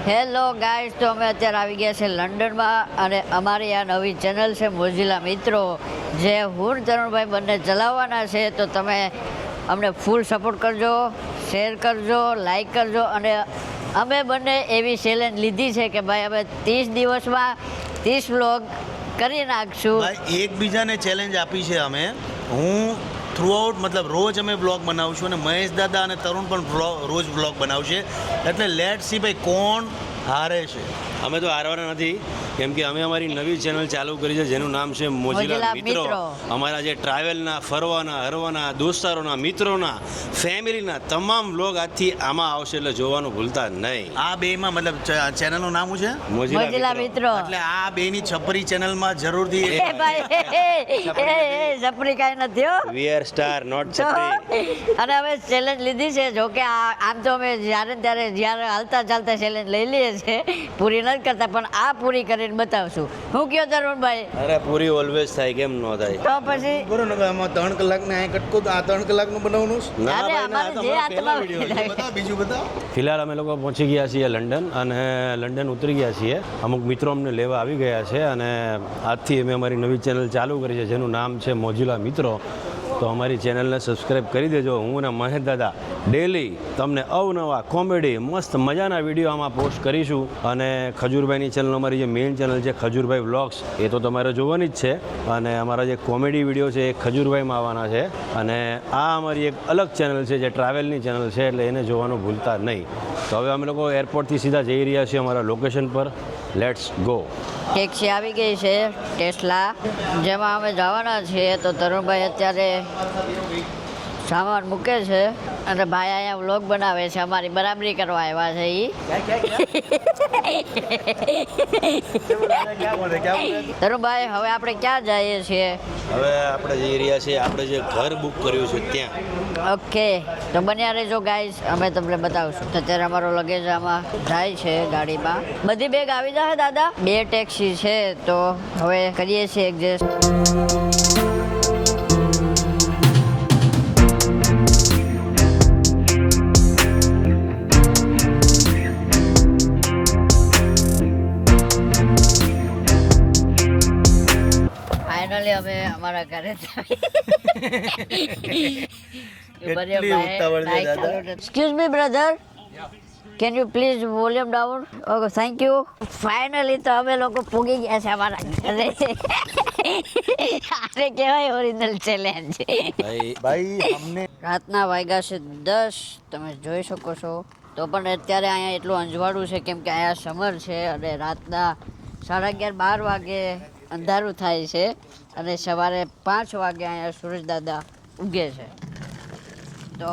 Hello guys, તો અમે અત્યારે આવી ગયા છે લંડનમાં અને અમારી આ નવી ચેનલ છે મોજીલા મિત્રો, જે હું તરુણભાઈ બંને ચલાવવાના છે. તો તમે અમને ફૂલ સપોર્ટ કરજો, શેર કરજો, લાઈક કરજો. અને અમે બંને એવી ચેલેન્જ લીધી છે કે ભાઈ અમે 30 દિવસમાં 30 વ્લોગ કરી નાખશું. ભાઈ એકબીજાને ચેલેન્જ આપી છે અમે. હું થ્રુઆઉટ મતલબ રોજ અમે બ્લોગ બનાવશું અને મહેશ દાદા અને તરુણ પણ રોજ બ્લોગ બનાવશે. એટલે લેટ સી ભાઈ કોણ હારે છે. અમે તો હારવાના નથી, કેમ કે અમે અમારી નવી ચેનલ ચાલુ કરી છે જેનું નામ છે મોજીલા મિત્રો. અમારા જે ટ્રાવેલના, ફરવાના, હરવાના, દોસ્તારોના, મિત્રોના, ફેમિલીના તમામ વ્લોગ આજથી આમાં આવશે, એટલે જોવાનું ભૂલતા નહીં. આ બેમાં મતલબ ચેનલનું નામ શું છે? મોજીલા મિત્રો. એટલે આ બેની છપરી ચેનલમાં જરૂરથી એ ભાઈ છપરી કાંઈ નથી હો. વી આર સ્ટાર નોટ છપરી. અને અમે ચેલેન્જ લીધી છે. જો કે આમ તો અમે જ્યારે હાલતા ચાલતા ચેલેન્જ લઈ લઈએ છીએ, પૂરી નથી કરતા, પણ આ પૂરી કરીને બતાવશું. હું કયો તરુણભાઈ? અરે પૂરી ઓલવેઝ થાય, કેમ ન થાય? તો પછી બરોબર ને? આમાં 3 કલાકને અહીં કટકો આ 3 કલાકનું બનાવવાનું છે. ના અરે ભાઈ, ના, અમારે આ તો જે અમારો પહેલો હાથમાં વિડીયો છે. બતાવો, બીજું બતાવો. ફિલહાલ અમે લોકો પહોંચી ગયા છીએ લંડન, અને લંડન ઉતરી ગયા છીએ. અમુક મિત્રો અમને લેવા આવી ગયા છે, અને આજથી અમે અમારી નવી ચેનલ ચાલુ કરી છે જેનું નામ છે મોજીલા મિત્રો. તો અમારી ચેનલને સબસ્ક્રાઈબ કરી દેજો. હું અને મહેશ દાદા ડેલી તમને અવનવા કોમેડી મસ્ત મજાના વિડીયો આમાં પોસ્ટ કરીશું. અને ખજૂરભાઈની ચેનલ, અમારી જે મેઇન ચેનલ છે ખજૂરભાઈ વ્લોગ્સ, એ તો તમારે જોવાની જ છે. અને અમારા જે કોમેડી વિડીયો છે એ ખજૂરભાઈમાં આવવાના છે. અને આ અમારી એક અલગ ચેનલ છે જે ટ્રાવેલની ચેનલ છે, એટલે એને જોવાનું ભૂલતા નહીં. તો હવે અમે લોકો એરપોર્ટથી સીધા જઈ રહ્યા છીએ અમારા લોકેશન પર. Let's go. ટેક્સી આવી ગઈ છે ટેસ્લા, જેમાં અમે જવાના છીએ. તો તરુણભાઈ અત્યારે સામાન મૂકે છે અને ભાઈ અહીંયા વ્લોગ બનાવે છે, અમારી બરાબરી કરવા આવ્યા છે તરુણભાઈ, હવે આપણે ક્યાં જઈએ છીએ? હવે આપણે જઈ રહ્યા છીએ આપણે જે ઘર બુક કર્યું છે ત્યાં. ઓકે, તો બન્યા રહેજો ગાઈઝ, અમે તમને બતાવશું. તો અત્યારે અમારો લગેજ આમાં જાય છે ગાડીમાં. બધી બેગ આવી જાય દાદા. 2 ટેક્સી છે, તો હવે કરીએ છીએ એડજસ્ટ. ફાઇનલી અમે અમારા ઘરે excuse me brother, can you please volume down? Okay, thank you. Finally તો અમે લોકો પૂગી ગયા છે અમારા ઘરે. આને કહેવાય ઓરિજિનલ ચેલેન્જ. ભાઈ અમને રાતના વાગ્યા છે 10, તમે જોઈ શકો છો. તો પણ અત્યારે અહીંયા એટલું અંજવાળું છે કેમ કે અહીંયા સમર છે અને રાતના 11:30-12 વાગે અંધારું થાય છે અને સવારે 5 વાગે અહીંયા સૂરજ દાદા ઉગે છે. તો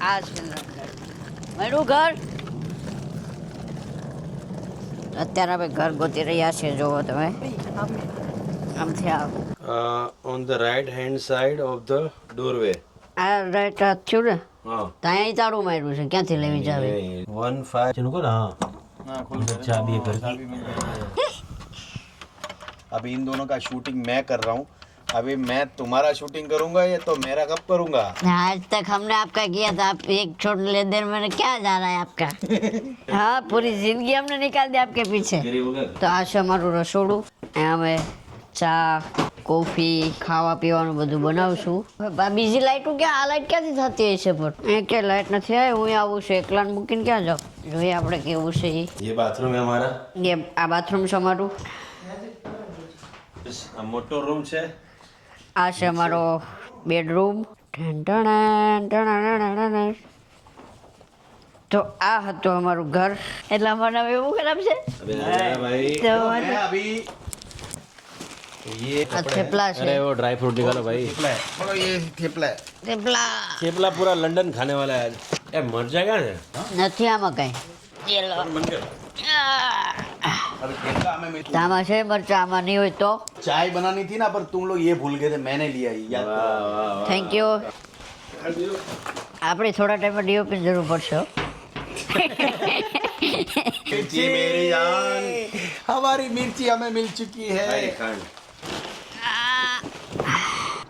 આ છે મારું ઘર. અત્યારે અમે ઘર ગોતી રહ્યા છીએ. જોવો તમે, આમથી આવો. On the right hand side of the doorway. આ રાઈટ થયું ને? हाँ, ત્યાં તારું માર્યું છે, ક્યાંથી લેવી જાવે? 15 चलो को ना. हाँ, चाबी है घर की. अभी इन दोनों का शूटिंग मैं कर रहा हूँ. अभी मैं तुम्हारा शूटिंग करूंगा या तो मेरा कब करूंगा? आज तक हमने आपका किया था, आप एक छोटे लेन देन में क्या जा रहा है आपका? हाँ, पूरी जिंदगी हमने निकाल दी आपके पीछे. તો આ છે અમારું રસોડું. અહીંયા અમે ચા, કોફી, ખાવા પીવાનું બધું બનાવશું. બીજી લાઈટો ક્યાં? આ લાઈટ ક્યાંથી થતી હોય છે? પણ અહીંયા ક્યાં લાઈટ નથી આવી. હું આવું છું એકલાને મૂકીને ક્યાં જાઉં? જોઈએ આપણે કેવું છે એ. ये बाथरूम है हमारा. આ બાથરૂમ છે અમારું. આ મોટો રૂમ છે. આ છે અમારો બેડરૂમ. તો આ હતું અમારું ઘર. એટલે અમારું નામ એવું ખરાબ છે. भाई તો अभी ये આ થેપલા अरे છે. वो ड्राई फ्रूट निकालो भाई. बोलो ये थेपला है. થેપલા थेपला पूरा लंदन खाने वाला है आज. ए मर जाएगा ना. નથી આમાં કઈ. अभी थेपला हमें આમાં છે મરચા, આમાં નહીં હોય તો. चाय बनानी थी ना, पर तुम लोग ये भूल गए थे, मैंने लिया ये याद करो. Thank you. આપણે થોડા ટાઈમમાં ડીઓપી જરૂર પડશે હો. मिर्ची मेरी जान, हमारी मिर्ची हमें मिल चुकी है.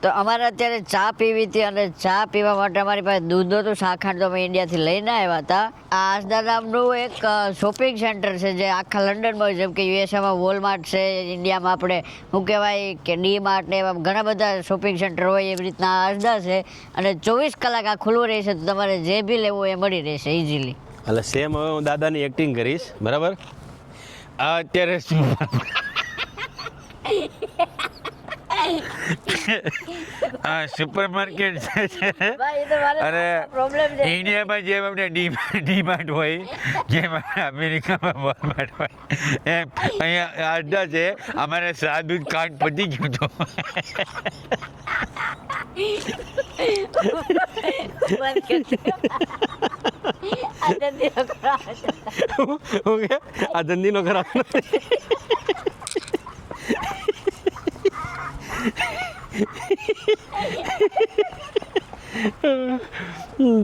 તો અમારે અત્યારે ચા પીવી હતી અને ચા પીવા માટે અમારી પાસે દૂધ નહોતું. શાખાંડ તો અમે ઇન્ડિયાથી લઈને આવ્યા હતા. આ આસદા નામનું એક શોપિંગ સેન્ટર છે જે આખા લંડનમાં, જેમ કે યુએસએમાં વોલમાર્ટ છે, ઇન્ડિયામાં આપણે શું કહેવાય કે ડી માર્ટ ને એવા ઘણા બધા શોપિંગ સેન્ટર હોય એવી રીતના આસદા છે. અને 24 કલાક આ ખુલ્લું રહેશે, તો તમારે જે બી લેવું એ મળી રહેશે ઇઝીલી. એટલે સેમ હવે હું દાદાની એક્ટિંગ કરીશ, બરાબર? આ અત્યારે આ સુપર માર્કેટ છે ભાઈ, એ તો મારે અરે પ્રોબ્લેમ છે. ઇન્ડિયામાં જેમ આપણે ડીમાર્ટ હોય, જેમ અમેરિકામાં વોલમાર્ટ હોય, એમ અહીંયા અડ્ડા છે. અમારે સાદું જ કાર્ડ પતી ગયું હતું. બંધ કરજો. આ ધંધીનો ખરાબ છે. ઓકે, આ ધંધીનો ખરાબ નથી.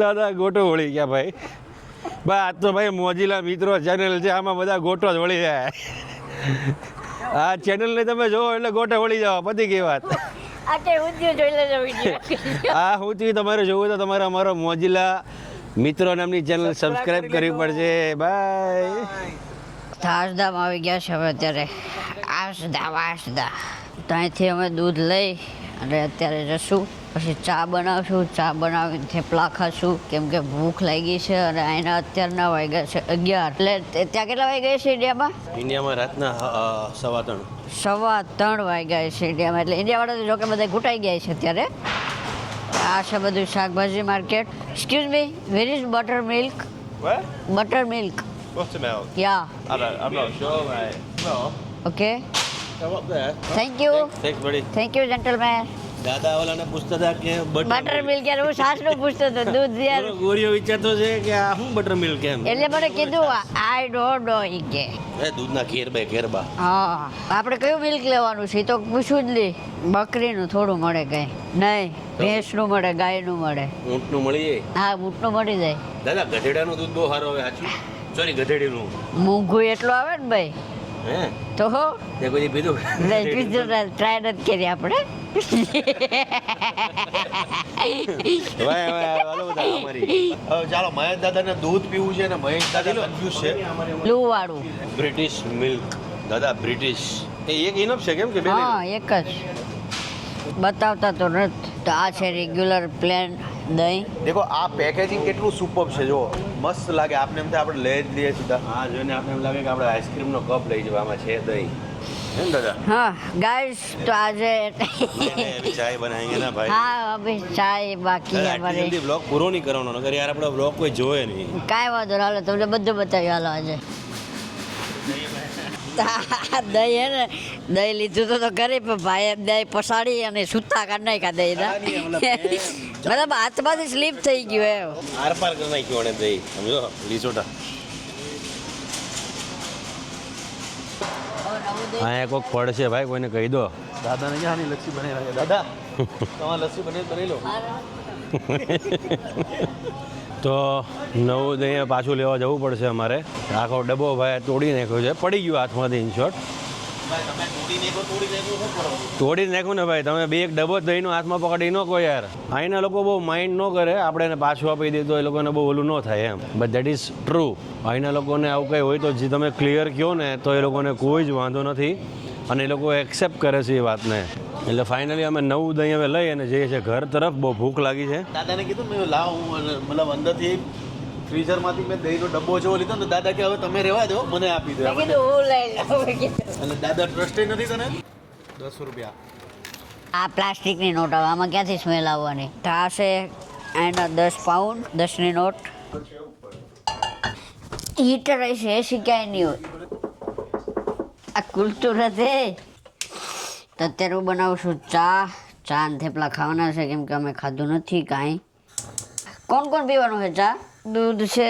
દાદા ગોટો વળી ગયા ભાઈ. આજ તો ભાઈ મોજીલા મિત્રો ચેનલ છે, આમાં બધા ગોટો જ વળી જાય. આ ચેનલને તમે જોવો એટલે ગોટો વળી જાઓ, પતી ગઈ વાત. આ કે ઊંધિયું જોઈ લેજો વિડીયો. આ હું તમારે જોવું તો તમારે અમારો મોજીલા મિત્રો નામની ચેનલ સબસ્ક્રાઇબ કરવી પડશે. બાય. આસદામાં આવી ગયા છે હવે અત્યારે. આસદા તો અહીંથી અમે દૂધ લઈ અને અત્યારે જશું, પછી ચા બનાવશું. ચા બનાવીને થેપલા ખાશું, કેમ કે ભૂખ લાગી છે. અને અહીંના અત્યારના વાગ્યા છે 11. એટલે ત્યાં કેટલા વાગ્યા છે ઇન્ડિયામાં? ઇન્ડિયામાં રાતના 3:15. 3:15 વાગ્યા છે ઇન્ડિયામાં. એટલે ઇન્ડિયાવાળા તો જો કે બધા ઘૂંટાઈ ગયા છે અત્યારે. આ છે બધું શાકભાજી market. Excuse me, where is butter milk? What? Butter milk. Buttermilk. Yeah. I'm not sure, mate. Well, okay, come up there. Thank you. Thanks, buddy. Thank you gentleman. દાદા ઓલાને પૂછતા હતા કે બટર મિલ્ક યાર, હું સાસનું પૂછતો હતો, દૂધ યાર. ગોરીઓ વિચારતો છે કે આ શું બટર મિલ્ક એમ. એટલે મને કીધું આઈ ડોન્ટ નો ઈ કે. એ દૂધના ખેરબા. હા, આપણે કયું મિલ્ક લેવાનું છે એ તો પૂછવું જ નહીં. બકરીનું થોડું મળે કઈ નહીં, ભેંસનું મળે, ગાયનું મળે. ઊંટનું મળી જાય. હા, ઊંટનું મળી જાય. દાદા ગધેડાનું દૂધ બહુ સારું આવે. સાચું? સોરી, ગધેડીનું. મોંઘું એટલું આવે ને ભાઈ. હે તો હો તે કોઈ પીધું? ટ્રાય નથી કરી આપણે. ચાલો, મહેશ દાદાને દૂધ પીવું છે અને મહેશ દાદા કન્ફ્યુઝ છે. બ્લુ વાળું. British milk. દાદા બ્રિટિશ એ એક ઇનફ છે કેમ કે બે હા, એક જ બતાવતા તો નથી. તો આ છે રેગ્યુલર પ્લેન દહીં. દેખો આ પેકેજિંગ કેટલું સુપર છે, જો મસ્ત લાગે. આપને એમ થાય આપણે લઈ જ લઈએ સીધા. હા, જોઈને આપણે એમ લાગે કે આપણે આઈસ્ક્રીમનો કપ લઈ જવા. આમાં છે દહીં. હે ને દાદા? હા ગાઈસ, તો આજે ચાય બનાવીએ ના ભાઈ. હા, અભી ચાય બાકી આટલી અમારે. જલ્દી બ્લોગ પૂરો નહીં કરવાનો, નકર યાર આપણો બ્લોગ કોઈ જોવે નહીં. કાંઈ વાંધો ના, હાલો તમને બધું બતાવ્યું. હાલો આજે દહીં હે ને, દહીં લીધું તો ઘરે, પણ ભાઈ એમ દહીં પસાડી અને સૂતા કાઢ નાખ્યા દહીં ના. મતલબ હાથમાંથી સ્લીપ થઈ ગયું એમ. આર પાર કરી નાખ્યું અને દહીં, સમજો લીસોટા. અહીંયા કોઈક ફળ છે ભાઈ, કોઈને કહી દો. દાદાને ક્યાં આની લસ્સી બનાવી રાખે. દાદા તમારે લસ્સી બનાવી લો. તો નવું દહીં પાછું લેવા જવું પડશે અમારે. આખો ડબ્બો ભાઈ તોડી નાખ્યો છે, પડી ગયું હાથમાંથી ઇન શોર્ટ. તોડી નાખ્યું ને ભાઈ, તમે બે એક ડબ્બો દહીંનો હાથમાં પકડી ન કહો યાર. અહીંના લોકો બહુ માઇન્ડ ન કરે, આપણે એને પાછું આપી દઈએ તો એ લોકોને બહુ ઓલું ન થાય એમ. But that is true. અહીંના લોકોને આવું કંઈ હોય તો જે તમે ક્લિયર કહો ને તો એ લોકોને કોઈ જ વાંધો નથી અને એ લોકો એક્સેપ્ટ કરે છે એ વાતને. એટલે ફાઇનલી અમે નવું દહીં હવે લઈ અને જઈએ છીએ ઘર તરફ. બહુ ભૂખ લાગી છે. દાદાને કીધું મેં લાવ, હું મતલબ અંદરથી ફ્રીઝરમાંથી મેં દહીંનો ડબ્બો જેવો લીધો ને, તો દાદા કે હવે તમે રહેવા દો, મને આપી દો. મેં કીધું હું લઈ લઉં કીધું. અને દાદા ટ્રસ્ટે નથી તને. 10 રૂપિયા. આ પ્લાસ્ટિકની નોટ આવે, આમાં ક્યાંથી સ્મેલ આવવાની? તો આ છે એના 10 પાઉન્ડ, 10ની નોટ. હીટર હશે, એસી ક્યાંય નહીં હોય. આ કુલતું નથી. તો અત્યારે હું બનાવું છું ચા ને થેપલા ખાવાના છે, કેમ કે અમે ખાધું નથી કાંઈ. કોણ કોણ પીવાનું છે ચા? દૂધ છે,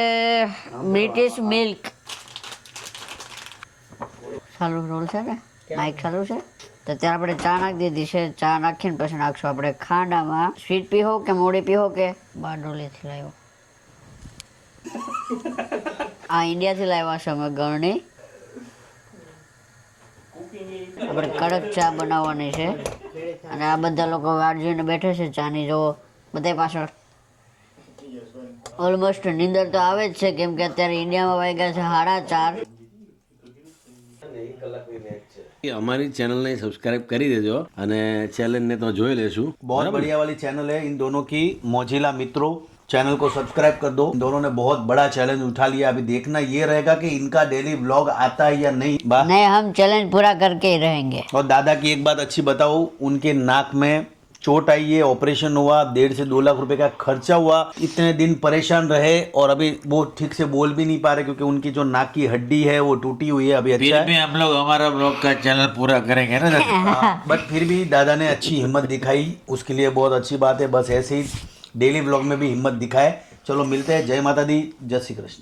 બ્રિટિશ મિલ્ક. સારું રોલ છે ને, માઇક સારું છે. તો અત્યારે આપણે ચા નાખી દીધી છે. ચા નાખીને પછી નાખશું આપણે ખાંડામાં. સ્વીટ પીહો કે મોડી પીહો કે? બારડોલીથી લાવ્યો. આ ઇન્ડિયાથી લાવ્યા છે અમે ગળણી. આપણે કડક ચા બનાવવાની છે. અને આ બધા લોકો વાટ જોઈને બેઠે છે ચાની જોવો બધા પાછળ. ઓલમોસ્ટ નીંદર તો આવે જ છે કેમ કે અત્યારે ઇન્ડિયામાં વાગ્યા છે 4:30. અમારી ચેનલને સબસ્क्राइब કરી દેજો અને ચેલેન્જને તો જોઈ લેશું. बहुत बढ़िया वाली चैनल है इन दोनों की मोजिला मित्रों. चैनल को सब्सक्राइब कर दो. इन दोनों ने बहुत बड़ा चैलेंज उठा लिया. अभी देखना ये रहेगा कि इनका डेली व्लॉग आता है या नहीं. नहीं, हम चैलेंज पूरा करके ही रहेंगे. और दादा की एक बात अच्छी बताऊं, उनके नाक में चोट आई है, ऑपरेशन हुआ, 1.5 से 2 लाख रुपए का खर्चा हुआ. इतने दिन परेशान रहे और अभी वो ठीक से बोल भी नहीं पा रहे क्योंकि उनकी जो नाक की हड्डी है वो टूटी हुई है. अभी फिर अच्छा भी है हम लोग हमारा ब्लॉग का चैनल पूरा करेंगे ना दादा? बट फिर भी दादा ने अच्छी हिम्मत दिखाई, उसके लिए बहुत अच्छी बात है. बस ऐसे ही डेली व्लॉग में भी हिम्मत दिखाए. चलो मिलते हैं. जय माता दी, जय श्री कृष्ण.